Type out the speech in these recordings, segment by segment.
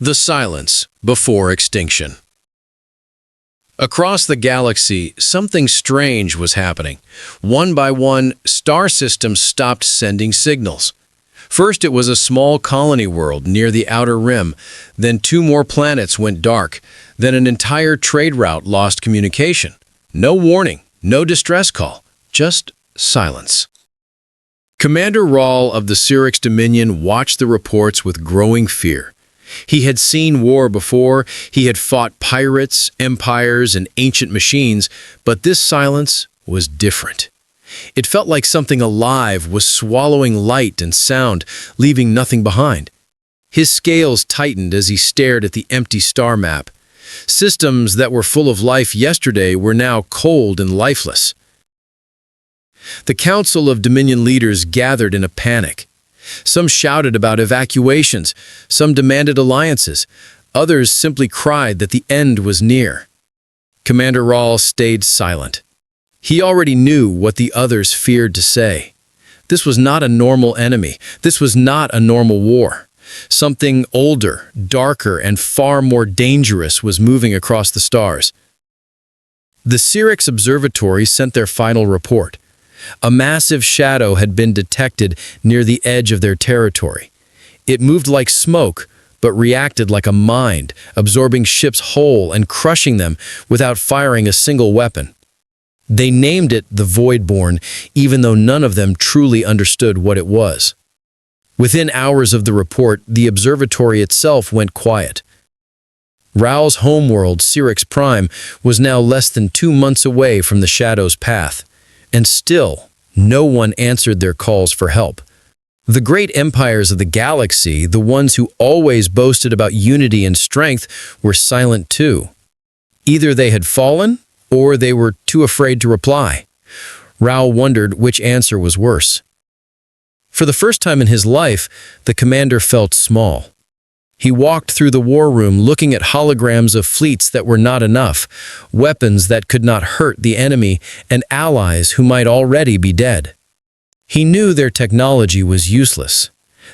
The silence before extinction. Across the galaxy, something strange was happening. One by one, star systems stopped sending signals. First, it was a small colony world near the outer rim. Then two more planets went dark. Then an entire trade route lost communication. No warning, no distress call, just silence. Commander Rawl of the Cyrix Dominion watched the reports with growing fear. He had seen war before, he had fought pirates, empires, and ancient machines, but this silence was different. It felt like something alive was swallowing light and sound, leaving nothing behind. His scales tightened as he stared at the empty star map. Systems that were full of life yesterday were now cold and lifeless. The Council of Dominion leaders gathered in a panic. Some shouted about evacuations, some demanded alliances, others simply cried that the end was near. Commander Rawl stayed silent. He already knew what the others feared to say. This was not a normal enemy. This was not a normal war. Something older, darker, and far more dangerous was moving across the stars. The Cyrix Observatory sent their final report. A massive shadow had been detected near the edge of their territory. It moved like smoke, but reacted like a mind, absorbing ships whole and crushing them without firing a single weapon. They named it the Voidborn, even though none of them truly understood what it was. Within hours of the report, the observatory itself went quiet. Rawl's homeworld, Cyrix Prime, was now less than 2 months away from the shadow's path. And still, no one answered their calls for help. The great empires of the galaxy, the ones who always boasted about unity and strength, were silent too. Either they had fallen, or they were too afraid to reply. Rawl wondered which answer was worse. For the first time in his life, the commander felt small. He walked through the war room looking at holograms of fleets that were not enough, weapons that could not hurt the enemy, and allies who might already be dead. He knew their technology was useless.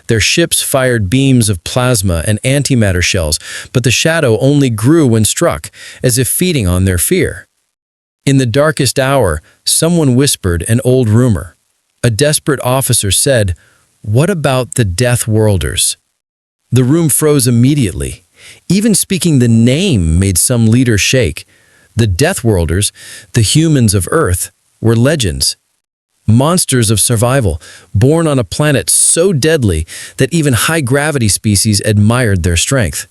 Their ships fired beams of plasma and antimatter shells, but the shadow only grew when struck, as if feeding on their fear. In the darkest hour, someone whispered an old rumor. A desperate officer said, "What about the Deathworlders?" The room froze immediately. Even speaking the name made some leader shake. The Deathworlders, the humans of Earth, were legends. Monsters of survival, born on a planet so deadly that even high-gravity species admired their strength.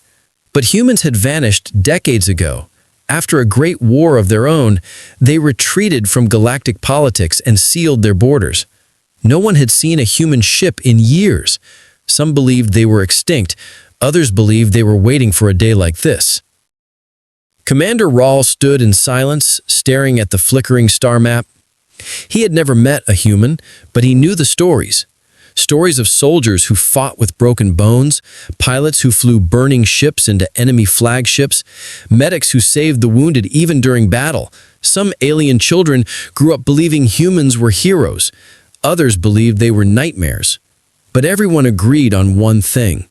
But humans had vanished decades ago. After a great war of their own, they retreated from galactic politics and sealed their borders. No one had seen a human ship in years. Some believed they were extinct, others believed they were waiting for a day like this. Commander Rawl stood in silence, staring at the flickering star map. He had never met a human, but he knew the stories. Stories of soldiers who fought with broken bones, pilots who flew burning ships into enemy flagships, medics who saved the wounded even during battle. Some alien children grew up believing humans were heroes. Others believed they were nightmares. But everyone agreed on one thing.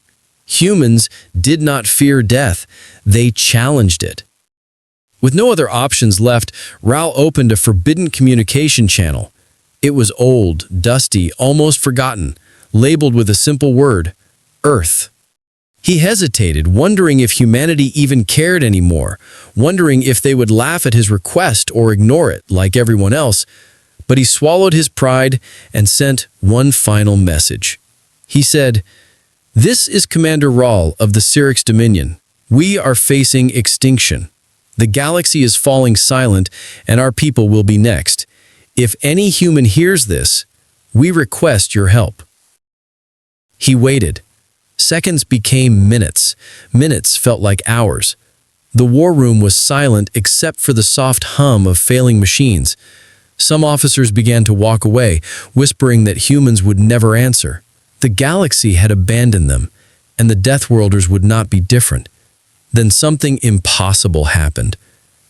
Humans did not fear death. They challenged it. With no other options left, Rawl opened a forbidden communication channel. It was old, dusty, almost forgotten, labeled with a simple word, Earth. He hesitated, wondering if humanity even cared anymore, wondering if they would laugh at his request or ignore it like everyone else. But he swallowed his pride and sent one final message. He said, "This is Commander Rawl of the Cyrix Dominion. We are facing extinction. The galaxy is falling silent, and our people will be next. If any human hears this, we request your help." He waited. Seconds became minutes. Minutes felt like hours. The war room was silent except for the soft hum of failing machines. Some officers began to walk away, whispering that humans would never answer. The galaxy had abandoned them, and the Deathworlders would not be different. Then something impossible happened.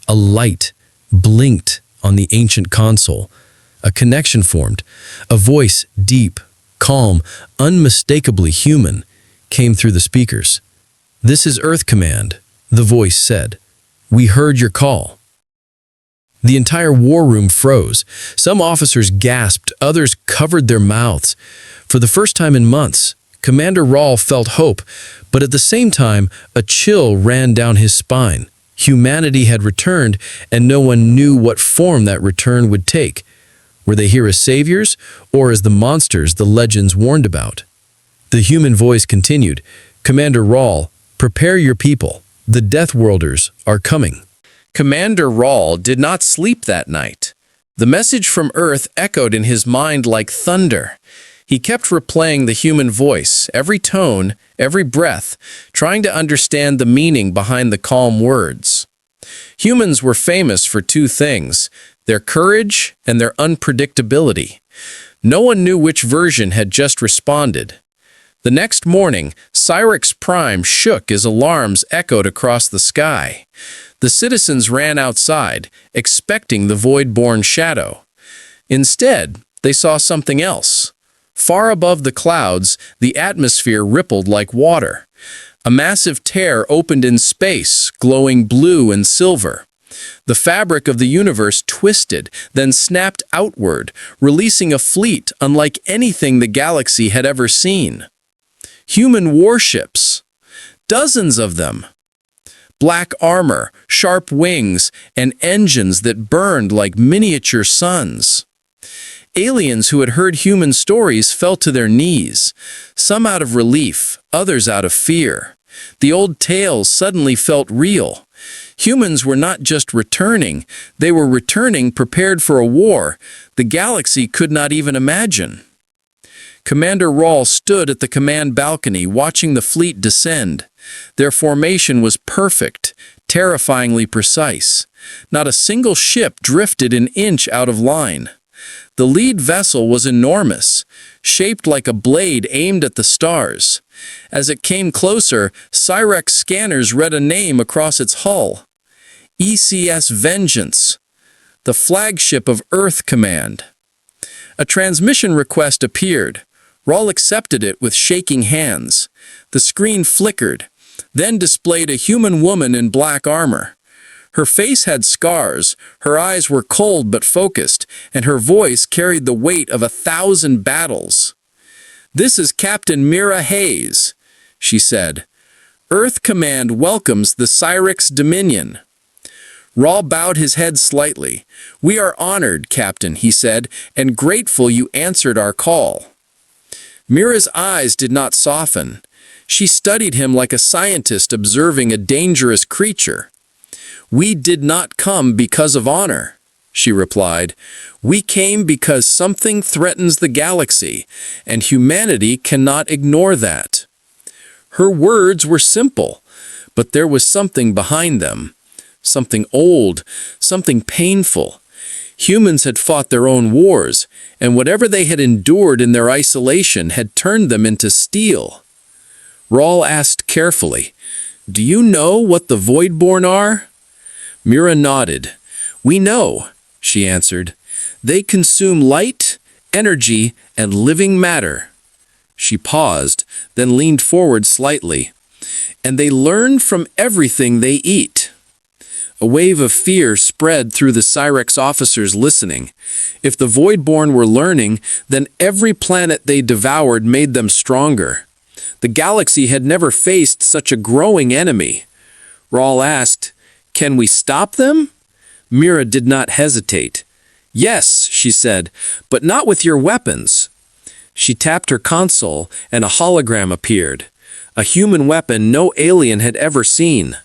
A light blinked on the ancient console. A connection formed. A voice, deep, calm, unmistakably human, came through the speakers. "This is Earth Command," the voice said. "We heard your call." The entire war room froze. Some officers gasped, others covered their mouths. For the first time in months, Commander Rawl felt hope, but at the same time, a chill ran down his spine. Humanity had returned, and no one knew what form that return would take. Were they here as saviors, or as the monsters the legends warned about? The human voice continued, "Commander Rawl, prepare your people. The Deathworlders are coming." Commander Rawl did not sleep that night. The message from Earth echoed in his mind like thunder. He kept replaying the human voice, every tone, every breath, trying to understand the meaning behind the calm words. Humans were famous for two things: their courage and their unpredictability. No one knew which version had just responded. The next morning, Cyrix Prime shook as alarms echoed across the sky. The citizens ran outside, expecting the void-born shadow. Instead, they saw something else. Far above the clouds, the atmosphere rippled like water. A massive tear opened in space, glowing blue and silver. The fabric of the universe twisted, then snapped outward, releasing a fleet unlike anything the galaxy had ever seen. Human warships. Dozens of them. Black armor, sharp wings, and engines that burned like miniature suns. Aliens who had heard human stories fell to their knees, some out of relief, others out of fear. The old tales suddenly felt real. Humans were not just returning, they were returning prepared for a war the galaxy could not even imagine. Commander Rawl stood at the command balcony watching the fleet descend. Their formation was perfect, terrifyingly precise. Not a single ship drifted an inch out of line. The lead vessel was enormous, shaped like a blade aimed at the stars. As it came closer, Cyrix scanners read a name across its hull. ECS Vengeance, the flagship of Earth Command. A transmission request appeared. Rawl accepted it with shaking hands. The screen flickered, then displayed a human woman in black armor. Her face had scars, her eyes were cold but focused, and her voice carried the weight of 1,000 battles. "This is Captain Mira Hayes," she said. "Earth Command welcomes the Cyrix Dominion." Rawl bowed his head slightly. "We are honored, Captain," he said, "and grateful you answered our call." Mira's eyes did not soften. She studied him like a scientist observing a dangerous creature. "We did not come because of honor," she replied. "We came because something threatens the galaxy, and humanity cannot ignore that." Her words were simple, but there was something behind them. Something old, something painful. Humans had fought their own wars, and whatever they had endured in their isolation had turned them into steel. Rawl asked carefully, "Do you know what the Voidborn are?" Mira nodded. "We know," she answered. "They consume light, energy, and living matter." She paused, then leaned forward slightly. "And they learn from everything they eat." A wave of fear spread through the Cyrix officers listening. If the Voidborn were learning, then every planet they devoured made them stronger. The galaxy had never faced such a growing enemy. Rawl asked, "Can we stop them?" Mira did not hesitate. "Yes," she said, "but not with your weapons." She tapped her console, and a hologram appeared. A human weapon no alien had ever seen.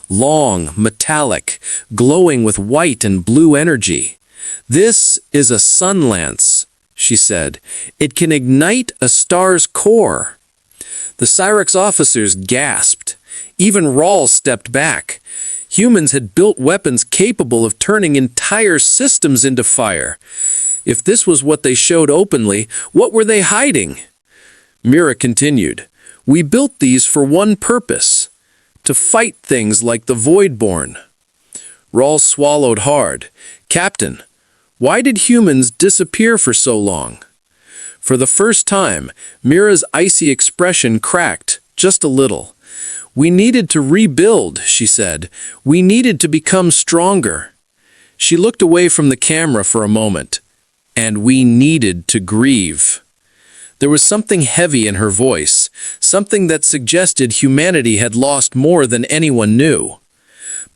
Long, metallic, glowing with white and blue energy. "This is a sun lance," she said. "It can ignite a star's core." The Cyrix officers gasped. Even Rawl stepped back. Humans had built weapons capable of turning entire systems into fire. If this was what they showed openly, what were they hiding? Mira continued, "We built these for one purpose: to fight things like the Voidborn." Rawl swallowed hard. "Captain, why did humans disappear for so long?" For the first time, Mira's icy expression cracked, just a little. "We needed to rebuild," she said. "We needed to become stronger." She looked away from the camera for a moment. "And we needed to grieve." There was something heavy in her voice, something that suggested humanity had lost more than anyone knew.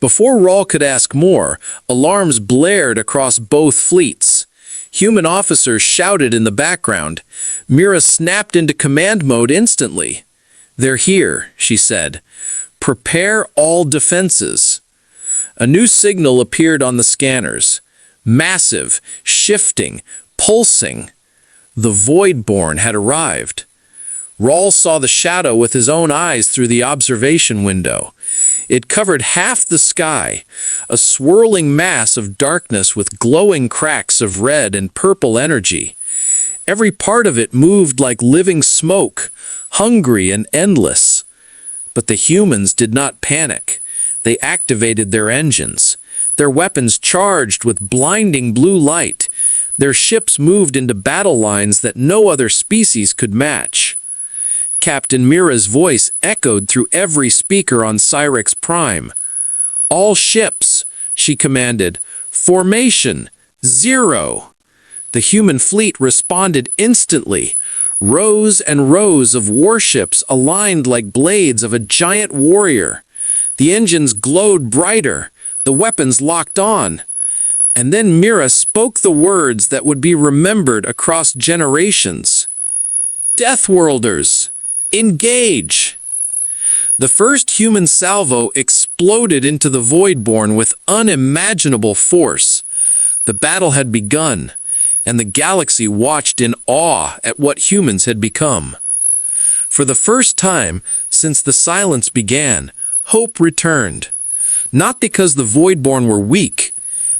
Before Rawl could ask more, alarms blared across both fleets. Human officers shouted in the background. Mira snapped into command mode instantly. "They're here," she said. "Prepare all defenses." A new signal appeared on the scanners. Massive, shifting, pulsing. The Voidborn had arrived. Rawl saw the shadow with his own eyes through the observation window. It covered half the sky, a swirling mass of darkness with glowing cracks of red and purple energy. Every part of it moved like living smoke, hungry and endless. But the humans did not panic. They activated their engines, their weapons charged with blinding blue light. Their ships moved into battle lines that no other species could match. Captain Mira's voice echoed through every speaker on Cyrix Prime. "All ships," she commanded. "Formation, 0." The human fleet responded instantly. Rows and rows of warships aligned like blades of a giant warrior. The engines glowed brighter, the weapons locked on. And then Mira spoke the words that would be remembered across generations. "Deathworlders, engage!" The first human salvo exploded into the Voidborn with unimaginable force. The battle had begun, and the galaxy watched in awe at what humans had become. For the first time since the silence began, hope returned. Not because the Voidborn were weak,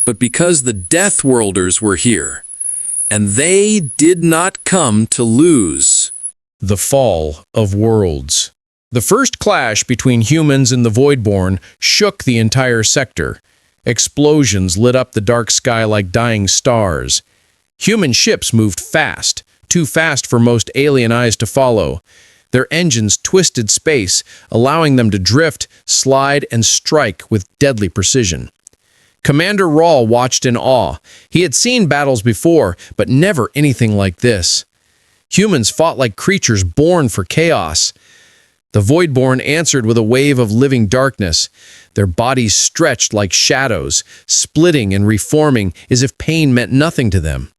but because the Deathworlders were here. And they did not come to lose. The Fall of Worlds. The first clash between humans and the Voidborn shook the entire sector. Explosions lit up the dark sky like dying stars. Human ships moved fast, too fast for most alien eyes to follow. Their engines twisted space, allowing them to drift, slide, and strike with deadly precision. Commander Rawl watched in awe. He had seen battles before, but never anything like this. Humans fought like creatures born for chaos. The Voidborn answered with a wave of living darkness. Their bodies stretched like shadows, splitting and reforming as if pain meant nothing to them.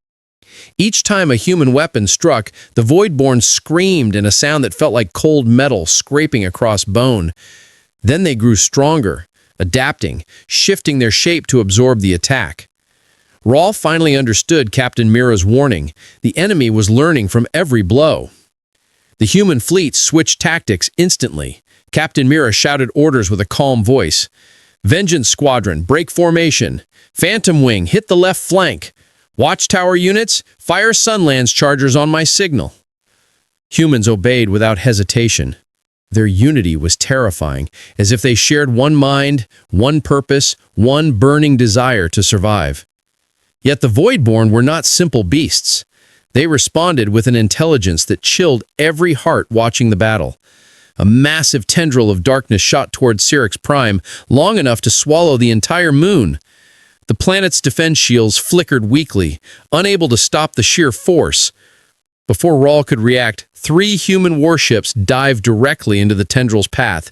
Each time a human weapon struck, the Voidborn screamed in a sound that felt like cold metal scraping across bone. Then they grew stronger, adapting, shifting their shape to absorb the attack. Rawl finally understood Captain Mira's warning. The enemy was learning from every blow. The human fleet switched tactics instantly. Captain Mira shouted orders with a calm voice. "Vengeance Squadron, break formation. Phantom Wing, hit the left flank. Watchtower units, fire Sunlands chargers on my signal." Humans obeyed without hesitation. Their unity was terrifying, as if they shared one mind, one purpose, one burning desire to survive. Yet the Voidborn were not simple beasts. They responded with an intelligence that chilled every heart watching the battle. A massive tendril of darkness shot toward Cyrix Prime, long enough to swallow the entire moon. The planet's defense shields flickered weakly, unable to stop the sheer force. Before Rawl could react, 3 human warships dived directly into the tendril's path.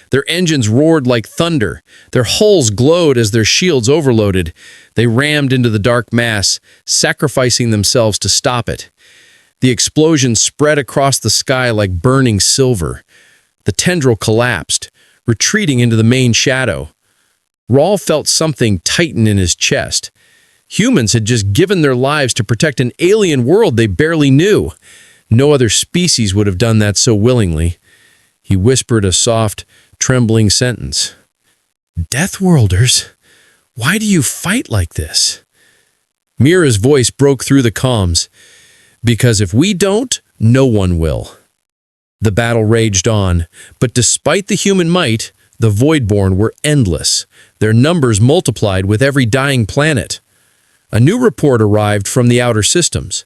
Their engines roared like thunder. Their hulls glowed as their shields overloaded. They rammed into the dark mass, sacrificing themselves to stop it. The explosion spread across the sky like burning silver. The tendril collapsed, retreating into the main shadow. Rawl felt something tighten in his chest. Humans had just given their lives to protect an alien world they barely knew. No other species would have done that so willingly. He whispered a soft, trembling sentence. "Deathworlders, why do you fight like this?" Mira's voice broke through the comms. "Because if we don't, no one will." The battle raged on, but despite the human might, the Voidborn were endless. Their numbers multiplied with every dying planet. A new report arrived from the outer systems.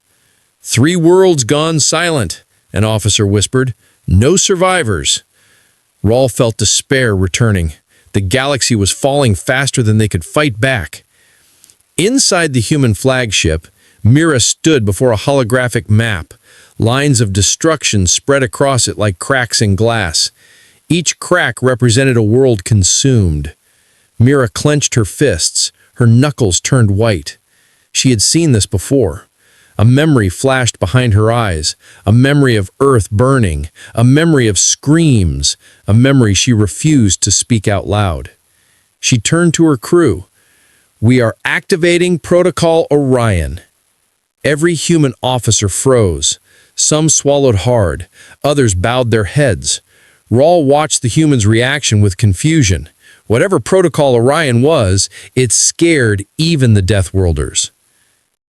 "3 worlds gone silent," an officer whispered. "No survivors." Rawl felt despair returning. The galaxy was falling faster than they could fight back. Inside the human flagship, Mira stood before a holographic map. Lines of destruction spread across it like cracks in glass. Each crack represented a world consumed. Mira clenched her fists. Her knuckles turned white. She had seen this before. A memory flashed behind her eyes, a memory of Earth burning, a memory of screams, a memory she refused to speak out loud. She turned to her crew. "We are activating Protocol Orion." Every human officer froze. Some swallowed hard, others bowed their heads. Rawl watched the humans' reaction with confusion. Whatever Protocol Orion was, it scared even the Deathworlders.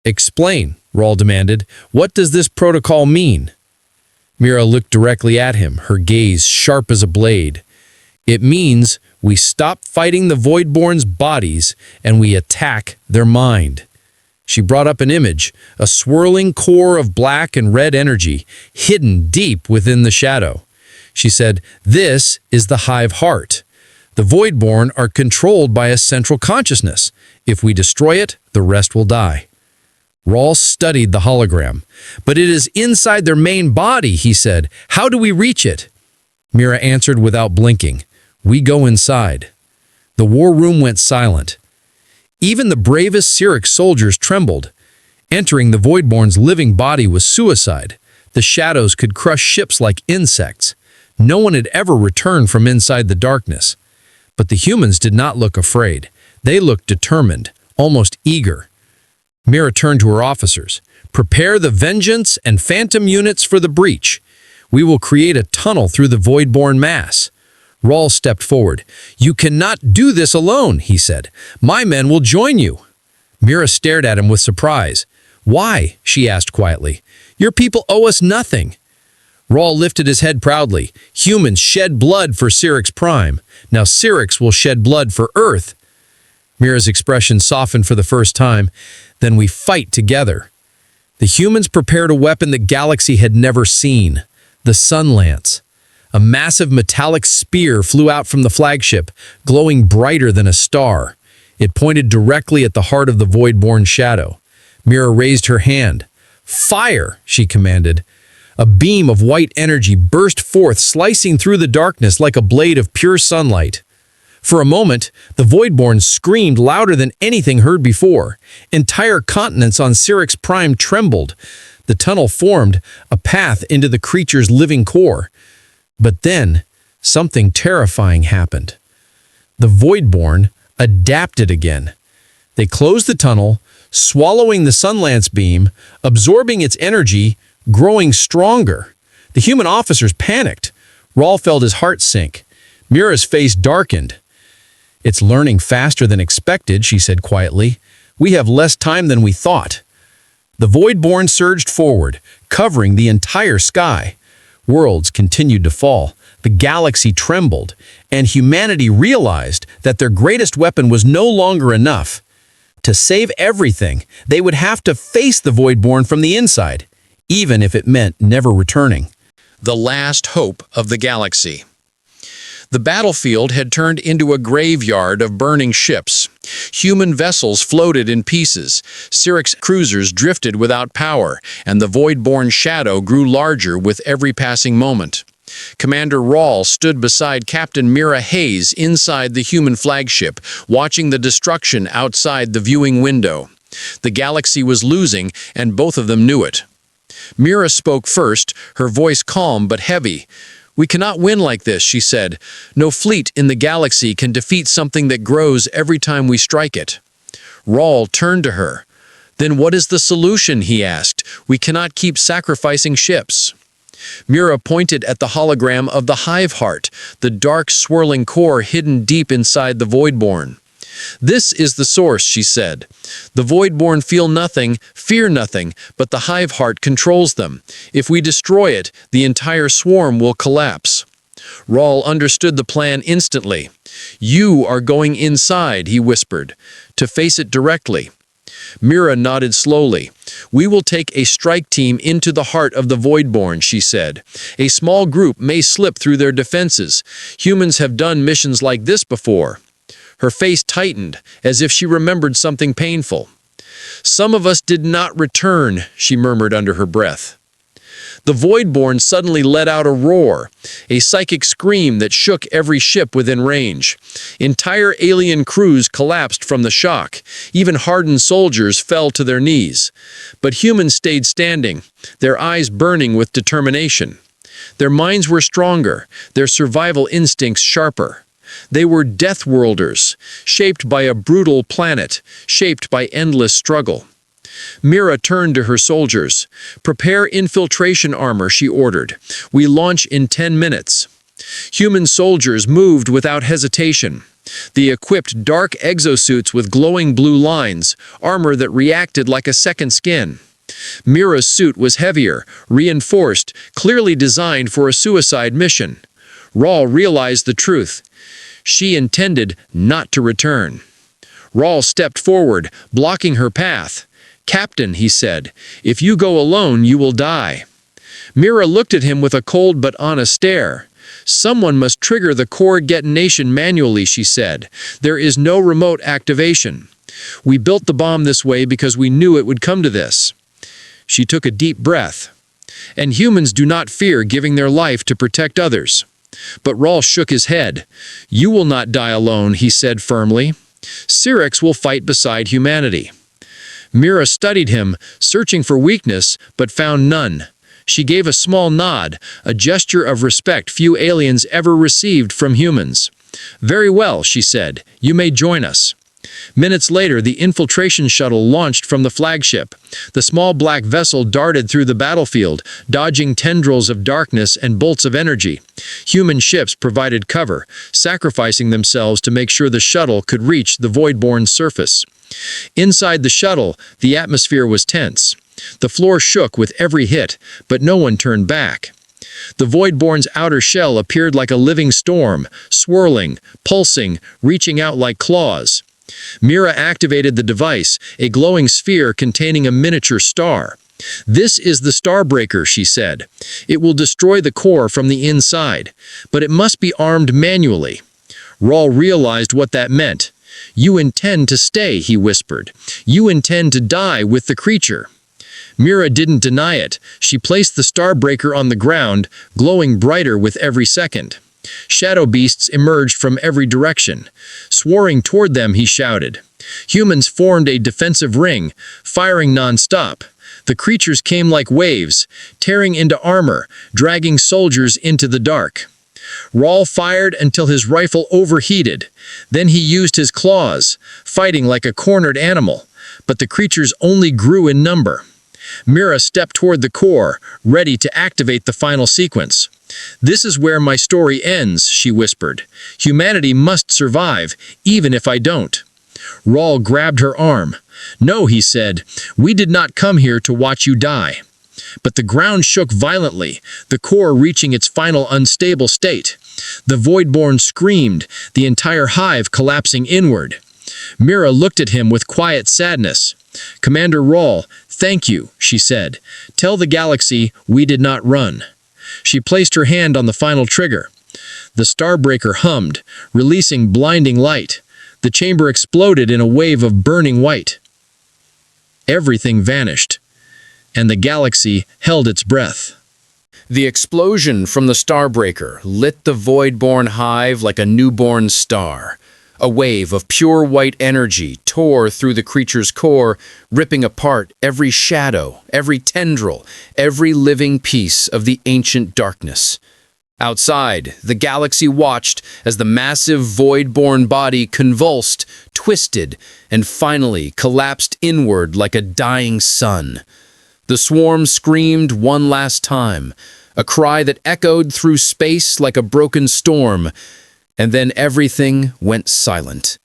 "Explain," Rawl demanded. "What does this protocol mean?" Mira looked directly at him, her gaze sharp as a blade. "It means we stop fighting the Voidborn's bodies and we attack their mind." She brought up an image, a swirling core of black and red energy, hidden deep within the shadow. She said, "This is the Hive Heart. The Voidborn are controlled by a central consciousness. If we destroy it, the rest will die." Rawl studied the hologram. "But it is inside their main body," he said. "How do we reach it?" Mira answered without blinking. "We go inside." The war room went silent. Even the bravest Syrinx soldiers trembled. Entering the Voidborn's living body was suicide. The shadows could crush ships like insects. No one had ever returned from inside the darkness. But the humans did not look afraid. They looked determined, almost eager. Mira turned to her officers. "Prepare the Vengeance and Phantom units for the breach. We will create a tunnel through the Voidborn mass." Rawl stepped forward. "You cannot do this alone," he said. "My men will join you." Mira stared at him with surprise. "Why?" she asked quietly. "Your people owe us nothing." Rawl lifted his head proudly. "Humans shed blood for Syrinx Prime. Now Syrinx will shed blood for Earth." Mira's expression softened for the first time. "Then we fight together." The humans prepared a weapon the galaxy had never seen, the Sun Lance. A massive metallic spear flew out from the flagship, glowing brighter than a star. It pointed directly at the heart of the Voidborn shadow. Mira raised her hand. "Fire!" she commanded. A beam of white energy burst forth, slicing through the darkness like a blade of pure sunlight. For a moment, the Voidborn screamed louder than anything heard before. Entire continents on Syrinx Prime trembled. The tunnel formed, a path into the creature's living core. But then, something terrifying happened. The Voidborn adapted again. They closed the tunnel, swallowing the Sunlance beam, absorbing its energy, growing stronger. The human officers panicked. Rawl felt his heart sink. Mira's face darkened. "It's learning faster than expected," she said quietly. "We have less time than we thought." The Voidborn surged forward, covering the entire sky. Worlds continued to fall. The galaxy trembled, and humanity realized that their greatest weapon was no longer enough. To save everything, they would have to face the Voidborn from the inside, even if it meant never returning. The last hope of the galaxy. The battlefield had turned into a graveyard of burning ships. Human vessels floated in pieces, Syrinx cruisers drifted without power, and the Voidborn shadow grew larger with every passing moment. Commander Rawl stood beside Captain Mira Hayes inside the human flagship, watching the destruction outside the viewing window. The galaxy was losing, and both of them knew it. Mira spoke first, her voice calm but heavy. "We cannot win like this," she said. "No fleet in the galaxy can defeat something that grows every time we strike it." Rawl turned to her. "Then what is the solution?" he asked. "We cannot keep sacrificing ships." Mira pointed at the hologram of the Hive Heart, the dark swirling core hidden deep inside the Voidborn. "This is the source," she said. "The Voidborn feel nothing, fear nothing, but the Hive Heart controls them. If we destroy it, the entire swarm will collapse." Rawl understood the plan instantly. "You are going inside," he whispered, "to face it directly." Mira nodded slowly. "We will take a strike team into the heart of the Voidborn," she said. "A small group may slip through their defenses. Humans have done missions like this before." Her face tightened, as if she remembered something painful. "Some of us did not return," she murmured under her breath. The Voidborn suddenly let out a roar, a psychic scream that shook every ship within range. Entire alien crews collapsed from the shock. Even hardened soldiers fell to their knees. But humans stayed standing, their eyes burning with determination. Their minds were stronger, their survival instincts sharper. They were Deathworlders, shaped by a brutal planet, shaped by endless struggle. Mira turned to her soldiers. "Prepare infiltration armor," she ordered. "We launch in 10 minutes." Human soldiers moved without hesitation. They equipped dark exosuits with glowing blue lines, armor that reacted like a second skin. Mira's suit was heavier, reinforced, clearly designed for a suicide mission. Rawl realized the truth. She intended not to return. Rawl stepped forward, blocking her path. "Captain," he said, "if you go alone, you will die." Mira looked at him with a cold but honest stare. "Someone must trigger the core detonation manually," she said. "There is no remote activation. We built the bomb this way because we knew it would come to this." She took a deep breath. "And humans do not fear giving their life to protect others." But Rawl shook his head. "You will not die alone," he said firmly. "Syrinx will fight beside humanity." Mira studied him, searching for weakness, but found none. She gave a small nod, a gesture of respect few aliens ever received from humans. "Very well," she said. "You may join us." Minutes later, the infiltration shuttle launched from the flagship. The small black vessel darted through the battlefield, dodging tendrils of darkness and bolts of energy. Human ships provided cover, sacrificing themselves to make sure the shuttle could reach the Voidborn's surface. Inside the shuttle, the atmosphere was tense. The floor shook with every hit, but no one turned back. The Voidborn's outer shell appeared like a living storm, swirling, pulsing, reaching out like claws. Mira activated the device, a glowing sphere containing a miniature star. "This is the Starbreaker," she said. "It will destroy the core from the inside, but it must be armed manually." Rawl realized what that meant. "You intend to stay," he whispered. "You intend to die with the creature." Mira didn't deny it. She placed the Starbreaker on the ground, glowing brighter with every second. Shadow beasts emerged from every direction. Soaring toward them, he shouted. Humans formed a defensive ring, firing non-stop. The creatures came like waves, tearing into armor, dragging soldiers into the dark. Rawl fired until his rifle overheated. Then he used his claws, fighting like a cornered animal. But the creatures only grew in number. Mira stepped toward the core, ready to activate the final sequence. "This is where my story ends," she whispered. "Humanity must survive, even if I don't." Rawl grabbed her arm. "No," he said, "we did not come here to watch you die." But the ground shook violently, the core reaching its final unstable state. The Voidborn screamed, the entire hive collapsing inward. Mira looked at him with quiet sadness. "Commander Rawl, thank you," she said. "Tell the galaxy we did not run." She placed her hand on the final trigger. The Starbreaker hummed, releasing blinding light. The chamber exploded in a wave of burning white. Everything vanished, and the galaxy held its breath. The explosion from the Starbreaker lit the Voidborn hive like a newborn star. A wave of pure white energy tore through the creature's core, ripping apart every shadow, every tendril, every living piece of the ancient darkness. Outside, the galaxy watched as the massive Voidborn body convulsed, twisted, and finally collapsed inward like a dying sun. The swarm screamed one last time, a cry that echoed through space like a broken storm, and then everything went silent.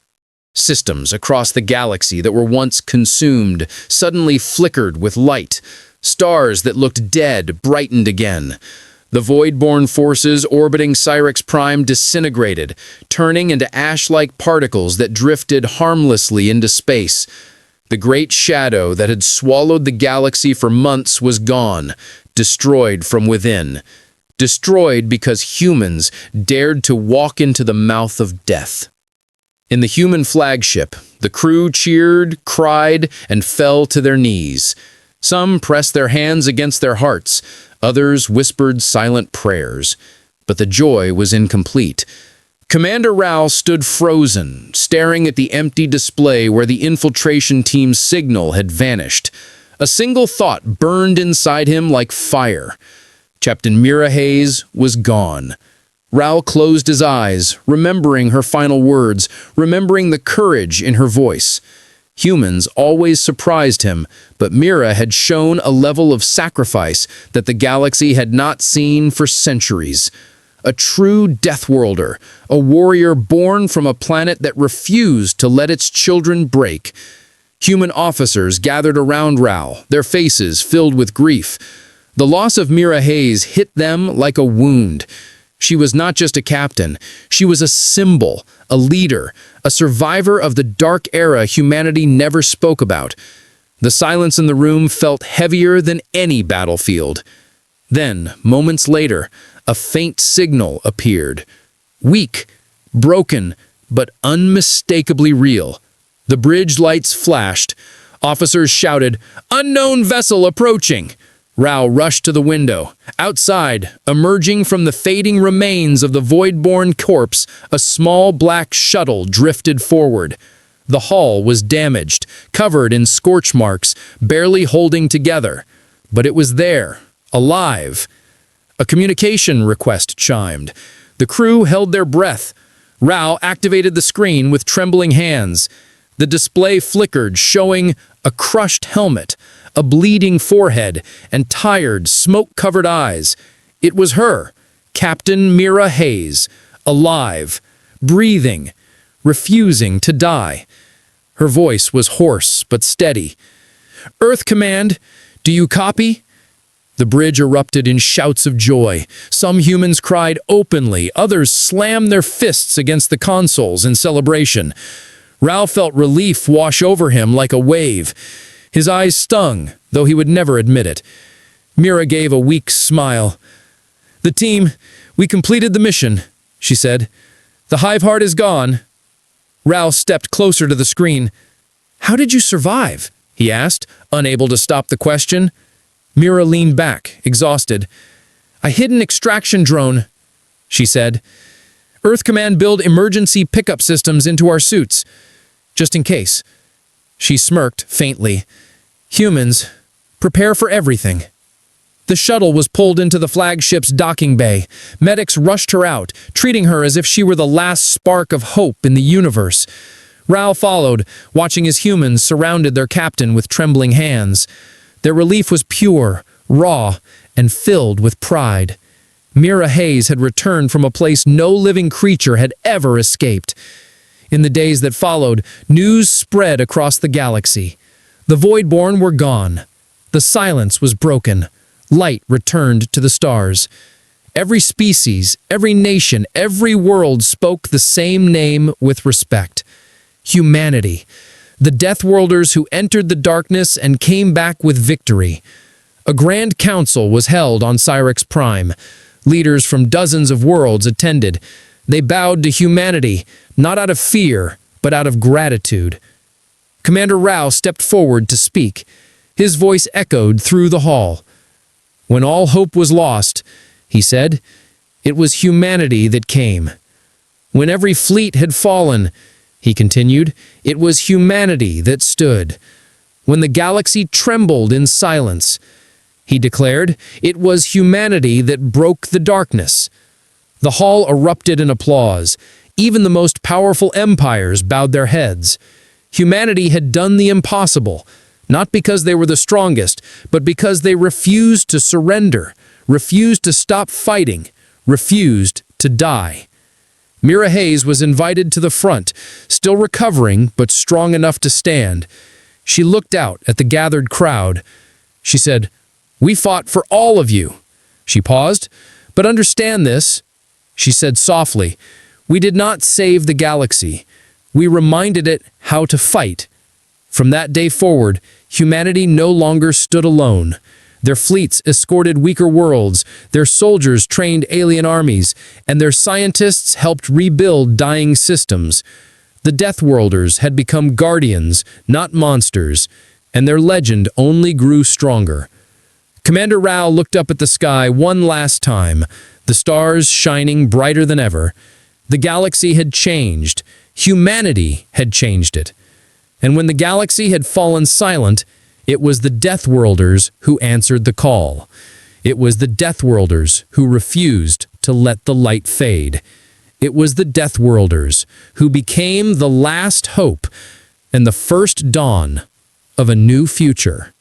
Systems across the galaxy that were once consumed suddenly flickered with light. Stars that looked dead brightened again. The Voidborn forces orbiting Syrinx Prime disintegrated, turning into ash-like particles that drifted harmlessly into space. The great shadow that had swallowed the galaxy for months was gone, destroyed from within. Destroyed because humans dared to walk into the mouth of death. In the human flagship, the crew cheered, cried, and fell to their knees. Some pressed their hands against their hearts, others whispered silent prayers. But the joy was incomplete. Commander Rao stood frozen, staring at the empty display where the infiltration team's signal had vanished. A single thought burned inside him like fire. Captain Mira Hayes was gone. Rao closed his eyes, remembering her final words, remembering the courage in her voice. Humans always surprised him, but Mira had shown a level of sacrifice that the galaxy had not seen for centuries. A true Deathworlder, a warrior born from a planet that refused to let its children break. Human officers gathered around Rao, their faces filled with grief. The loss of Mira Hayes hit them like a wound. She was not just a captain, she was a symbol, a leader, a survivor of the dark era humanity never spoke about. The silence in the room felt heavier than any battlefield. Then, moments later, a faint signal appeared. Weak, broken, but unmistakably real. The bridge lights flashed. Officers shouted, "Unknown vessel approaching!" Rao rushed to the window. Outside, emerging from the fading remains of the void-born corpse, a small black shuttle drifted forward. The hull was damaged, covered in scorch marks, barely holding together. But it was there, alive. A communication request chimed. The crew held their breath. Rao activated the screen with trembling hands. The display flickered, showing a crushed helmet, a bleeding forehead, and tired, smoke-covered eyes. It was her, Captain Mira Hayes, alive, breathing, refusing to die. Her voice was hoarse but steady. "Earth Command, do you copy?" The bridge erupted in shouts of joy. Some humans cried openly, others slammed their fists against the consoles in celebration. Rao felt relief wash over him like a wave. His eyes stung, though he would never admit it. Mira gave a weak smile. "The team, we completed the mission," she said. "The hive heart is gone." Rao stepped closer to the screen. "How did you survive?" he asked, unable to stop the question. Mira leaned back, exhausted. "I hid an extraction drone," she said. "Earth Command built emergency pickup systems into our suits, just in case." She smirked faintly. "Humans, prepare for everything." The shuttle was pulled into the flagship's docking bay. Medics rushed her out, treating her as if she were the last spark of hope in the universe. Rao followed, watching as humans surrounded their captain with trembling hands. Their relief was pure, raw, and filled with pride. Mira Hayes had returned from a place no living creature had ever escaped. In the days that followed, news spread across the galaxy. The Voidborn were gone. The silence was broken. Light returned to the stars. Every species, every nation, every world spoke the same name with respect. Humanity. The Deathworlders who entered the darkness and came back with victory. A grand council was held on Cyrix Prime. Leaders from dozens of worlds attended. They bowed to humanity, not out of fear, but out of gratitude. Commander Rao stepped forward to speak. His voice echoed through the hall. "When all hope was lost," he said, "it was humanity that came. When every fleet had fallen," he continued, "it was humanity that stood. When the galaxy trembled in silence," he declared, "it was humanity that broke the darkness." The hall erupted in applause. Even the most powerful empires bowed their heads. Humanity had done the impossible, not because they were the strongest, but because they refused to surrender, refused to stop fighting, refused to die. Mira Hayes was invited to the front, still recovering but strong enough to stand. She looked out at the gathered crowd. She said, "We fought for all of you." She paused. "But understand this," she said softly, "we did not save the galaxy. We reminded it how to fight. From that day forward, humanity no longer stood alone. Their fleets escorted weaker worlds, their soldiers trained alien armies, and their scientists helped rebuild dying systems. The Deathworlders had become guardians, not monsters, and their legend only grew stronger. Commander Rao looked up at the sky one last time, the stars shining brighter than ever. The galaxy had changed. Humanity had changed it. And when the galaxy had fallen silent, it was the Deathworlders who answered the call. It was the Deathworlders who refused to let the light fade. It was the Deathworlders who became the last hope and the first dawn of a new future.